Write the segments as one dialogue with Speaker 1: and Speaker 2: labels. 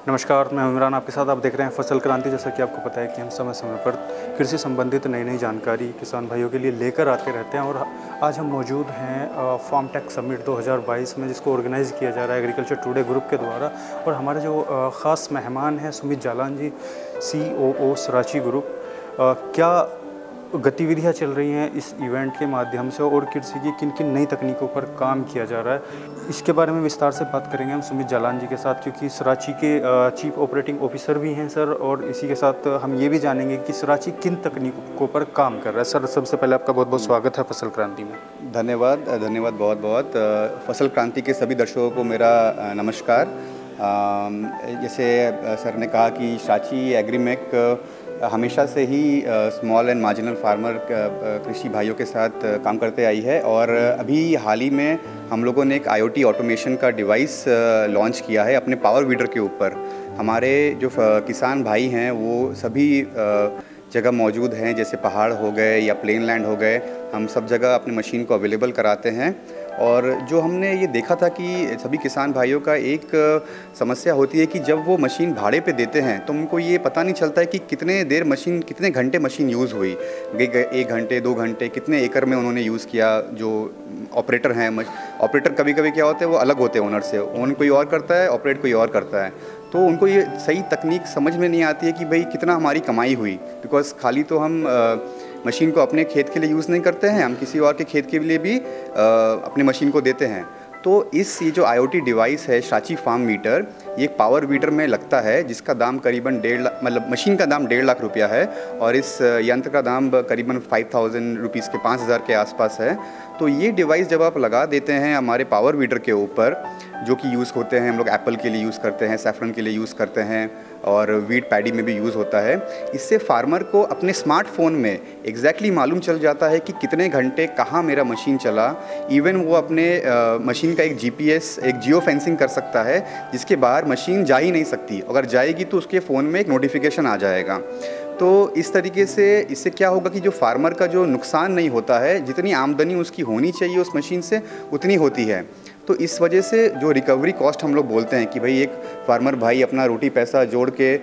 Speaker 1: नमस्कार, मैं इमरान आपके साथ। आप देख रहे हैं फसल क्रांति। जैसा कि आपको पता है कि हम समय समय पर कृषि संबंधित नई नई जानकारी किसान भाइयों के लिए लेकर आते रहते हैं, और आज हम मौजूद हैं फार्म टेक समिट 2022 में, जिसको ऑर्गेनाइज़ किया जा रहा है एग्रीकल्चर टुडे ग्रुप के द्वारा। और हमारे जो ख़ास मेहमान हैं सुमित जालान जी, COO सराची ग्रुप। क्या गतिविधियाँ चल रही हैं इस इवेंट के माध्यम से, और कृषि की किन किन नई तकनीकों पर काम किया जा रहा है, इसके बारे में विस्तार से बात करेंगे हम सुमित जालान जी के साथ, क्योंकि सराची के चीफ ऑपरेटिंग ऑफिसर भी हैं सर। और इसी के साथ हम ये भी जानेंगे कि सराची किन तकनीकों पर काम कर रहा है। सर, सबसे पहले आपका बहुत बहुत स्वागत है फसल क्रांति में।
Speaker 2: धन्यवाद बहुत बहुत। फसल क्रांति के सभी दर्शकों को मेरा नमस्कार। जैसे सर ने कहा कि सराची एग्रीमेक हमेशा से ही स्मॉल एंड मार्जिनल फार्मर कृषि भाइयों के साथ काम करते आई है, और अभी हाल ही में हम लोगों ने एक IoT ऑटोमेशन का डिवाइस लॉन्च किया है अपने पावर वीडर के ऊपर। हमारे जो किसान भाई हैं वो सभी जगह मौजूद हैं, जैसे पहाड़ हो गए या प्लेन लैंड हो गए, हम सब जगह अपनी मशीन को अवेलेबल कराते हैं। और जो हमने ये देखा था कि सभी किसान भाइयों का एक समस्या होती है कि जब वो मशीन भाड़े पे देते हैं तो उनको ये पता नहीं चलता है कि कितने घंटे मशीन यूज़ हुई, 1 घंटे 2 घंटे, कितने एकड़ में उन्होंने यूज़ किया। जो ऑपरेटर हैं, ऑपरेटर कभी कभी क्या होते हैं, वो अलग होते हैं ओनर से, ओन कोई और करता है, ऑपरेट कोई और करता है, तो उनको ये सही तकनीक समझ में नहीं आती है कि भाई कितना हमारी कमाई हुई। बिकॉज़ खाली तो हम मशीन को अपने खेत के लिए यूज़ नहीं करते हैं, हम किसी और के खेत के लिए भी अपने मशीन को देते हैं। तो ये जो IoT डिवाइस है सराची फार्म मीटर, ये एक पावर वीडर में लगता है, जिसका दाम करीबन 1.5 लाख, मतलब मशीन का दाम 1.5 लाख रुपया है, और इस यंत्र का दाम करीबन 5,000 रुपीज़ के 5,000 के आसपास है। तो ये डिवाइस जब आप लगा देते हैं हमारे पावर वीडर के ऊपर, जो कि यूज़ होते हैं, हम लोग एप्पल के लिए यूज़ करते हैं, सैफरन के लिए यूज़ करते हैं, और वीट पैडी में भी यूज़ होता है। इससे फार्मर को अपने स्मार्टफोन में एग्जैक्टली मालूम चल जाता है कि कितने घंटे कहाँ मेरा मशीन चला। इवन वो अपने मशीन का एक GPS, एक जियो फेंसिंग कर सकता है, जिसके बाहर मशीन जा ही नहीं सकती। अगर जाएगी तो उसके फ़ोन में एक नोटिफिकेशन आ जाएगा। तो इस तरीके से इससे क्या होगा कि जो फार्मर का जो नुकसान नहीं होता है, जितनी आमदनी उसकी होनी चाहिए उस मशीन से उतनी होती है। तो इस वजह से जो रिकवरी कॉस्ट हम लोग बोलते हैं कि भाई एक फार्मर भाई अपना रोटी पैसा जोड़ के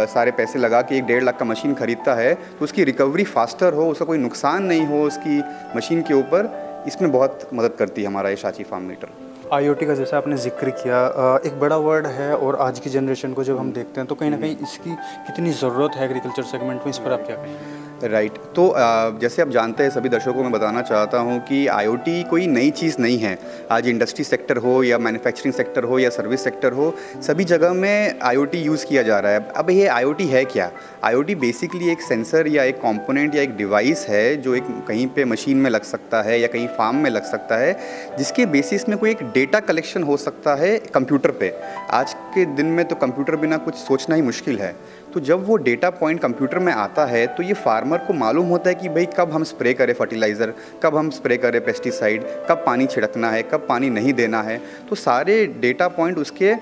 Speaker 2: सारे पैसे लगा के 1.5 लाख का मशीन ख़रीदता है, तो उसकी रिकवरी फास्टर हो, उसका कोई नुकसान नहीं हो उसकी मशीन के ऊपर, इसमें बहुत मदद करती है हमारा ये सराची फार्म मीटर।
Speaker 1: IoT का जैसा आपने जिक्र किया, एक बड़ा वर्ड है, और आज की जनरेशन को जब हम देखते हैं तो कहीं ना कहीं इसकी कितनी ज़रूरत है एग्रीकल्चर सेगमेंट में, इस पर आप क्या कहेंगे?
Speaker 2: राइट। तो जैसे आप जानते हैं, सभी दर्शकों को मैं बताना चाहता हूं कि IoT कोई नई चीज़ नहीं है। आज इंडस्ट्री सेक्टर हो या मैन्युफैक्चरिंग सेक्टर हो या सर्विस सेक्टर हो, सभी जगह में IoT यूज़ किया जा रहा है। अब ये IoT है क्या? IoT बेसिकली एक सेंसर या एक कंपोनेंट या एक डिवाइस है, जो एक कहीं पे मशीन में लग सकता है या कहीं फार्म में लग सकता है, जिसके बेसिस में कोई एक डेटा कलेक्शन हो सकता है कंप्यूटर पे। आज के दिन में तो कंप्यूटर बिना कुछ सोचना ही मुश्किल है। तो जब वो डेटा पॉइंट कंप्यूटर में आता है तो ये फार्मर को मालूम होता है कि भाई कब हम स्प्रे करें फर्टिलाइज़र, कब हम स्प्रे करें पेस्टिसाइड, कब पानी छिड़कना है, कब पानी नहीं देना है। तो सारे डेटा पॉइंट उसके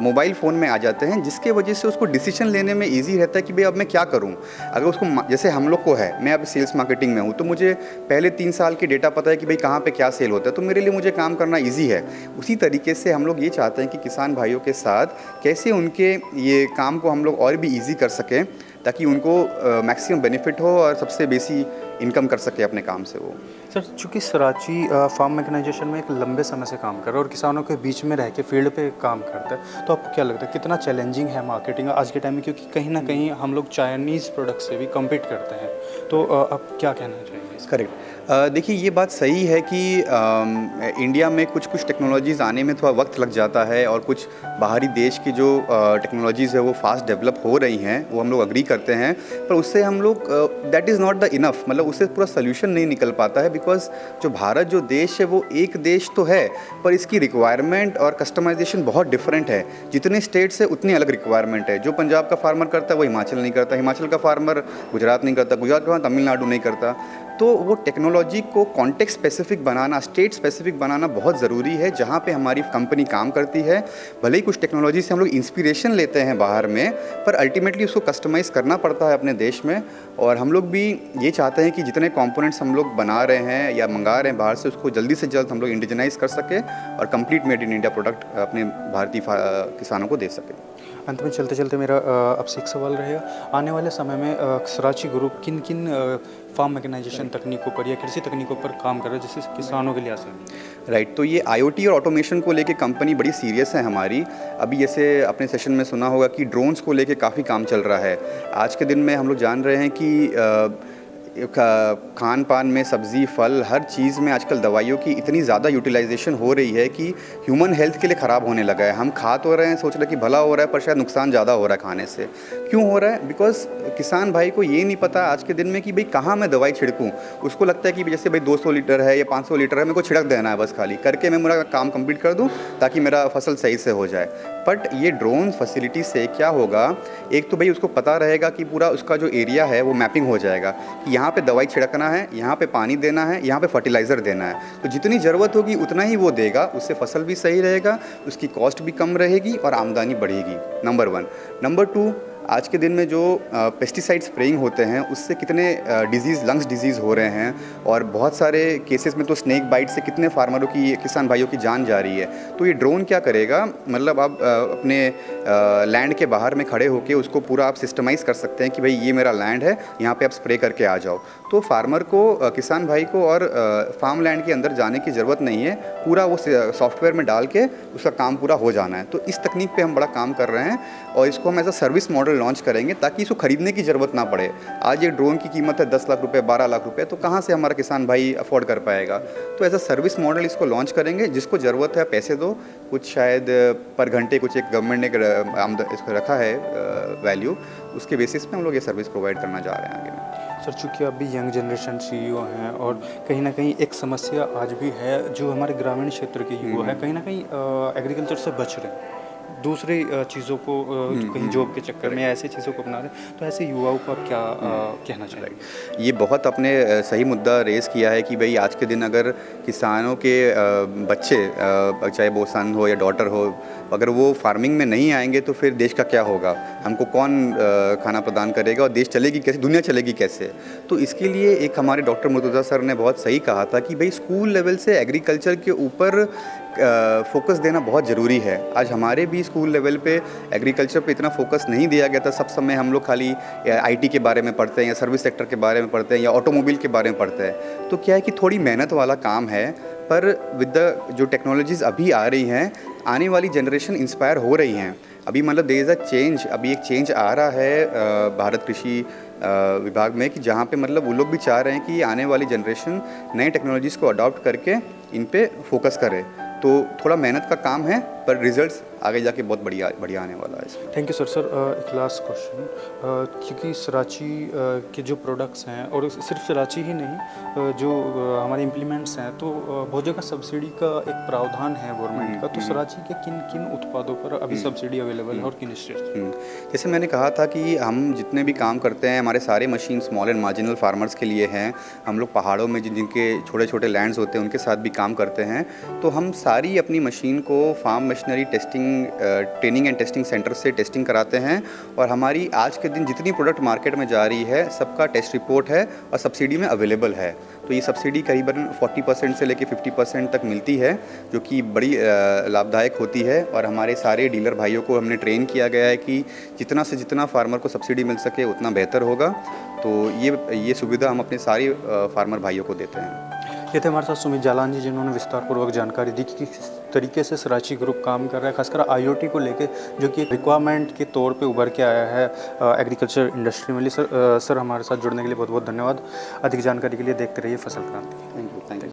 Speaker 2: मोबाइल फ़ोन में आ जाते हैं, जिसके वजह से उसको डिसीजन लेने में ईजी रहता है कि भाई अब मैं क्या करूं। अगर उसको जैसे हम लोग को है, मैं अब सेल्स मार्केटिंग में हूं, तो मुझे पहले 3 साल के डेटा पता है कि भाई कहाँ पे क्या सेल होता है, तो मेरे लिए मुझे काम करना ईजी है। उसी तरीके से हम लोग ये चाहते हैं कि किसान भाइयों के साथ कैसे उनके ये काम को हम लोग और भी ईजी कर सकें, ताकि उनको मैक्सिमम बेनिफिट हो और सबसे बेसी इनकम कर सके अपने काम से वो।
Speaker 1: सर, चूँकि सराची फार्म मैकेनाइजेशन में एक लंबे समय से काम कर रहा है और किसानों के बीच में रह के फील्ड पे काम करता है, तो आपको क्या लगता है कितना चैलेंजिंग है मार्केटिंग आज के टाइम में? क्योंकि कहीं ना कहीं हम लोग चाइनीज़ प्रोडक्ट से भी कम्पीट करते हैं, तो आप क्या कहना चाहेंगे?
Speaker 2: करेक्ट। देखिए, ये बात सही है कि इंडिया में कुछ दैट आने में थोड़ा वक्त लग जाता है, और कुछ बाहरी देश की जो टेक्नोलॉजीज़ है वो फास्ट डेवलप हो रही हैं, वो हम लोग अग्री करते हैं। पर उससे हम लोग that is not the enough, मतलब उससे पूरा सोल्यूशन नहीं निकल पाता है। बिकॉज जो भारत जो देश है वो एक देश तो है, पर इसकी रिक्वायरमेंट और कस्टमाइजेशन बहुत डिफरेंट है। जितने स्टेट्स है उतनी अलग रिक्वायरमेंट है। जो पंजाब का फार्मर करता है वो हिमाचल नहीं करता, हिमाचल का फार्मर गुजरात नहीं करता, गुजरात का तमिलनाडु नहीं करता। तो वो टेक्नोलॉजी को कॉन्टेक्स्ट स्पेसिफिक बनाना, स्टेट स्पेसिफिक बनाना बहुत ज़रूरी है। जहाँ पे हमारी कंपनी काम करती है, भले ही कुछ टेक्नोलॉजी से हम लोग इंस्पिरेशन लेते हैं बाहर में, पर अल्टीमेटली उसको कस्टमाइज़ करना पड़ता है अपने देश में। और हम लोग भी ये चाहते हैं कि जितने कंपोनेंट्स हम लोग बना रहे हैं या मंगा रहे हैं बाहर से, उसको जल्दी से जल्द हम लोग इंडिजनाइज कर सके और complete made in India product अपने भारतीय किसानों को दे सके।
Speaker 1: अंत में चलते चलते मेरा आपसे एक सवाल रहेगा, आने वाले समय में सराची ग्रुप किन किन फार्म मैकेनाइजेशन तकनीकों पर या कृषि तकनीकों पर काम कर रहा है जिससे किसानों के लिए आसान?
Speaker 2: राइट। तो ये IoT और ऑटोमेशन को लेके कंपनी बड़ी सीरियस है हमारी। अभी जैसे अपने सेशन में सुना होगा कि ड्रोन्स को लेके काफ़ी काम चल रहा है। आज के दिन में हम लोग जान रहे हैं कि खान पान में सब्ज़ी, फल, हर चीज़ में आजकल दवाइयों की इतनी ज़्यादा यूटिलाइजेशन हो रही है कि ह्यूमन हेल्थ के लिए ख़राब होने लगा है। हम खा तो रहे हैं, सोच रहे हैं कि भला हो रहा है, पर शायद नुकसान ज़्यादा हो रहा है खाने से। क्यों हो रहा है? बिकॉज किसान भाई को ये नहीं पता आज के दिन में कि भाई कहाँ मैं दवाई छिड़कूँ। उसको लगता है कि जैसे भाई 200 लीटर है या 500 लीटर है, मेरे को छिड़क देना है बस, खाली करके मैं मेरा काम कंप्लीट कर दूँ ताकि मेरा फसल सही से हो जाए। बट ये ड्रोन फैसिलिटी से क्या होगा, एक तो भाई उसको पता रहेगा कि पूरा उसका जो एरिया है वो मैपिंग हो जाएगा कि यहाँ पे दवाई छिड़कना है, यहाँ पे पानी देना है, यहाँ पे फर्टिलाइज़र देना है। तो जितनी ज़रूरत होगी उतना ही वो देगा, उससे फसल भी सही रहेगा, उसकी कॉस्ट भी कम रहेगी और आमदनी बढ़ेगी। नंबर 1। नंबर 2, आज के दिन में जो पेस्टिसाइड स्प्रेइंग होते हैं उससे कितने डिजीज़, लंग्स डिजीज़ हो रहे हैं, और बहुत सारे केसेस में तो स्नेक बाइट से कितने फार्मरों की, किसान भाइयों की जान जा रही है। तो ये ड्रोन क्या करेगा, मतलब आप अपने लैंड के बाहर में खड़े होकर उसको पूरा आप सिस्टमाइज़ कर सकते हैं कि भाई ये मेरा लैंड है, यहाँ पे आप स्प्रे करके आ जाओ। तो फार्मर को, किसान भाई को और फार्म लैंड के अंदर जाने की ज़रूरत नहीं है, पूरा वो सॉफ्टवेयर में डाल के उसका काम पूरा हो जाना है। तो इस तकनीक पे हम बड़ा काम कर रहे हैं और इसको हम as a service model launch करेंगे ताकि इसको खरीदने की ज़रूरत ना पड़े। आज ये ड्रोन की कीमत है 10 लाख रुपए, 12 लाख रुपए, तो कहाँ से हमारा किसान भाई अफोर्ड कर पाएगा। तो एज अ सर्विस मॉडल इसको लॉन्च करेंगे, जिसको ज़रूरत है पैसे दो, कुछ शायद पर घंटे कुछ एक गवर्नमेंट ने इसको रखा है वैल्यू, उसके बेसिस पे हम लोग ये सर्विस प्रोवाइड करना जा रहे हैं आगे में।
Speaker 1: सर, चूँकि आप भी यंग जनरेशन CEO हैं और कहीं ना कहीं एक समस्या आज भी है जो हमारे ग्रामीण क्षेत्र के युवा है, कहीं ना कहीं एग्रीकल्चर से बच रहे हैं, दूसरी चीज़ों को कहीं जॉब के चक्कर में ऐसी चीज़ों को अपना रहे हैं, तो ऐसे युवाओं को आप क्या कहना चाहिए?
Speaker 2: ये बहुत अपने सही मुद्दा रेज़ किया है कि भाई आज के दिन अगर किसानों के बच्चे, चाहे वो सन हो या डॉटर हो, अगर वो फार्मिंग में नहीं आएंगे तो फिर देश का क्या होगा, हमको कौन खाना प्रदान करेगा और देश चलेगी कैसे, दुनिया चलेगी कैसे। तो इसके लिए एक हमारे डॉक्टर मुर्तज़ा सर ने बहुत सही कहा था कि भाई स्कूल लेवल से एग्रीकल्चर के ऊपर फोकस देना बहुत ज़रूरी है। आज हमारे भी स्कूल लेवल पे एग्रीकल्चर पे इतना फोकस नहीं दिया गया था। सब समय हम लोग खाली IT के बारे में पढ़ते हैं या सर्विस सेक्टर के बारे में पढ़ते हैं या ऑटोमोबाइल के बारे में पढ़ते हैं। तो क्या है कि थोड़ी मेहनत वाला काम है, पर विद द जो टेक्नोलॉजीज़ अभी आ रही हैं, आने वाली जनरेशन इंस्पायर हो रही हैं। अभी मतलब देयर इज़ अ चेंज, अभी एक चेंज आ रहा है भारत कृषि विभाग में कि जहाँ पे मतलब वो लोग भी चाह रहे हैं कि आने वाली जनरेशन नए टेक्नोलॉजीज़ को अडॉप्ट करके इन पे फोकस करे। तो थोड़ा मेहनत का काम है, पर रिजल्ट्स आगे जाके बहुत बढ़िया बढ़िया आने वाला है इसमें।
Speaker 1: Thank you sir. सर एक लास्ट क्वेश्चन, क्योंकि सराची के जो प्रोडक्ट्स हैं और सिर्फ सराची ही नहीं, जो हमारे इम्प्लीमेंट्स हैं, तो बहुत जगह सब्सिडी का एक प्रावधान है गवर्नमेंट का, तो सराची के किन किन उत्पादों पर अभी सब्सिडी अवेलेबल है और किन स्टेट्स?
Speaker 2: जैसे मैंने कहा था कि हम जितने भी काम करते हैं हमारे सारे machine small and marginal farmers के लिए हैं। हम लोग पहाड़ों में जिनके छोटे छोटे लैंड्स होते हैं उनके साथ भी काम करते हैं। तो हम सारी अपनी मशीन को farm machinery testing training and testing centre से टेस्टिंग कराते हैं, और हमारी आज के दिन जितनी प्रोडक्ट मार्केट में जा रही है सबका टेस्ट रिपोर्ट है और सब्सिडी में अवेलेबल है। तो ये सब्सिडी करीबन 40% से लेकर 50% तक मिलती है, जो कि बड़ी लाभदायक होती है। और हमारे सारे डीलर भाइयों को हमने ट्रेन किया गया है कि जितना से जितना फार्मर को सब्सिडी मिल सके उतना बेहतर होगा। तो ये सुविधा हम अपने सारे फार्मर भाइयों को देते हैं।
Speaker 1: ये थे हमारे साथ सुमित जालान जी, जिन्होंने विस्तारपूर्वक जानकारी दी कि किस तरीके से सराची ग्रुप काम कर रहा है, खासकर IoT को लेके, जो कि एक रिक्वायरमेंट के तौर पे उभर के आया है एग्रीकल्चर इंडस्ट्री में। सर हमारे साथ जुड़ने के लिए बहुत बहुत धन्यवाद। अधिक जानकारी के लिए देखते रहिए फसल क्रांति।
Speaker 2: Thank you.